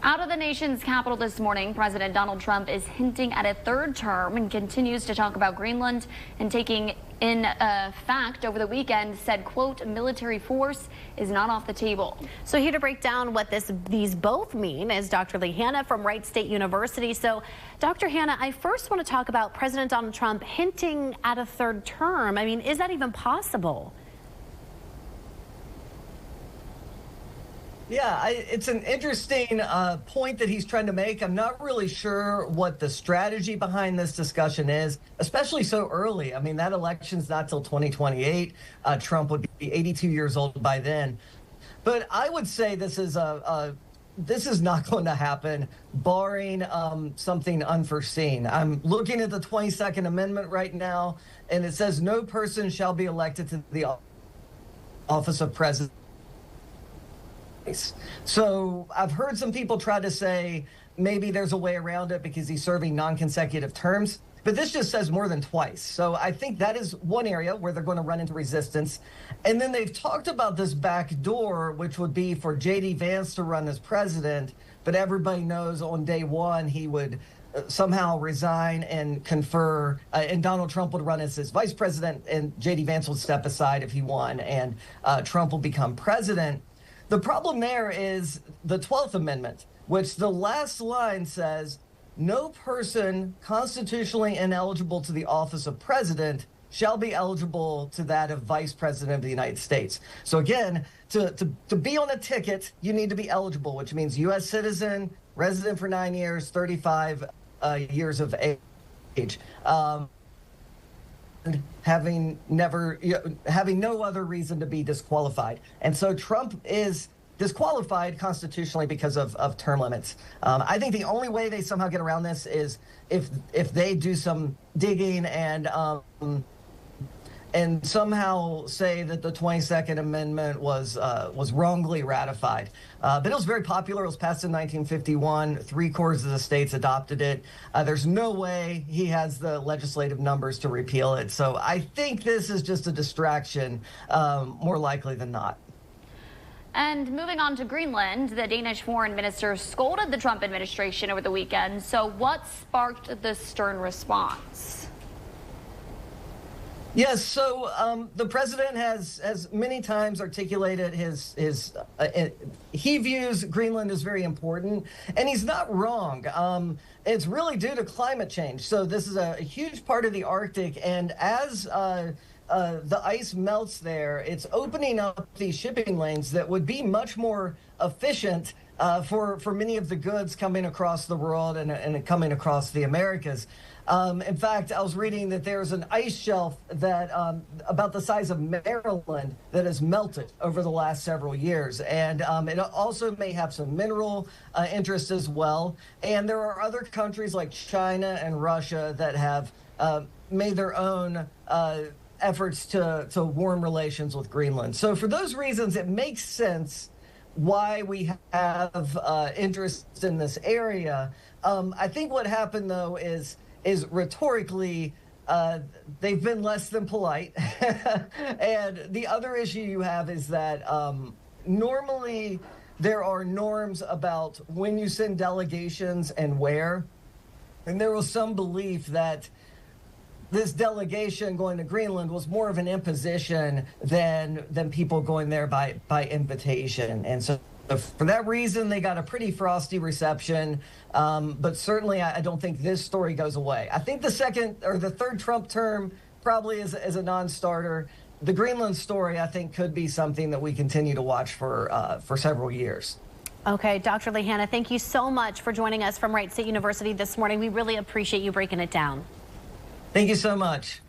Out of the nation's capital this morning, President Donald Trump is hinting at a third term and continues to talk about Greenland, and taking in fact over the weekend said, quote, military force is not off the table. So here to break down what these both mean is Dr. Lee Hanna from Wright State University. So Dr. Hanna, I first want to talk about President Donald Trump hinting at a third term. I mean, is that even possible? Yeah, it's an interesting point that he's trying to make. I'm not really sure what the strategy behind this discussion is, especially so early. I mean, that election's not till 2028. Trump would be 82 years old by then. But I would say this is not going to happen, barring something unforeseen. I'm looking at the 22nd Amendment right now, and it says no person shall be elected to the office of president. So I've heard some people try to say maybe there's a way around it because he's serving non-consecutive terms, but this just says more than twice. So I think that is one area where they're going to run into resistance. And then they've talked about this back door, which would be for J.D. Vance to run as president, but everybody knows on day one he would somehow resign and confer, and Donald Trump would run as his vice president, and J.D. Vance would step aside if he won, and Trump will become president. The problem there is the 12th Amendment, which the last line says, no person constitutionally ineligible to the office of president shall be eligible to that of vice president of the United States. So again, to be on a ticket, you need to be eligible, which means U.S. citizen, resident for 9 years, 35 years of age. Having no other reason to be disqualified. And so Trump is disqualified constitutionally because of term limits. I think the only way they somehow get around this is if they do some digging and somehow say that the 22nd Amendment was wrongly ratified. But it was very popular. It was passed in 1951. 3/4 of the states adopted it. There's no way he has the legislative numbers to repeal it. So I think this is just a distraction, more likely than not. And moving on to Greenland, the Danish foreign minister scolded the Trump administration over the weekend. So what sparked the stern response? Yes, so the president has many times articulated he views Greenland as very important, and he's not wrong. It's really due to climate change. So this is a huge part of the Arctic, and as the ice melts there, it's opening up these shipping lanes that would be much more efficient for many of the goods coming across the world and coming across the Americas. In fact, I was reading that there's an ice shelf that about the size of Maryland that has melted over the last several years. And it also may have some mineral interest as well. And there are other countries like China and Russia that have made their own efforts to warm relations with Greenland. So for those reasons, it makes sense why we have interest in this area. I think what happened, though, is rhetorically, they've been less than polite. And the other issue you have is that normally there are norms about when you send delegations and where. And there was some belief that this delegation going to Greenland was more of an imposition than people going there by invitation. And so for that reason, they got a pretty frosty reception. But certainly, I don't think this story goes away. I think the third Trump term probably is a non-starter. The Greenland story, I think, could be something that we continue to watch for several years. Okay, Dr. Lee Hanna, thank you so much for joining us from Wright State University this morning. We really appreciate you breaking it down. Thank you so much.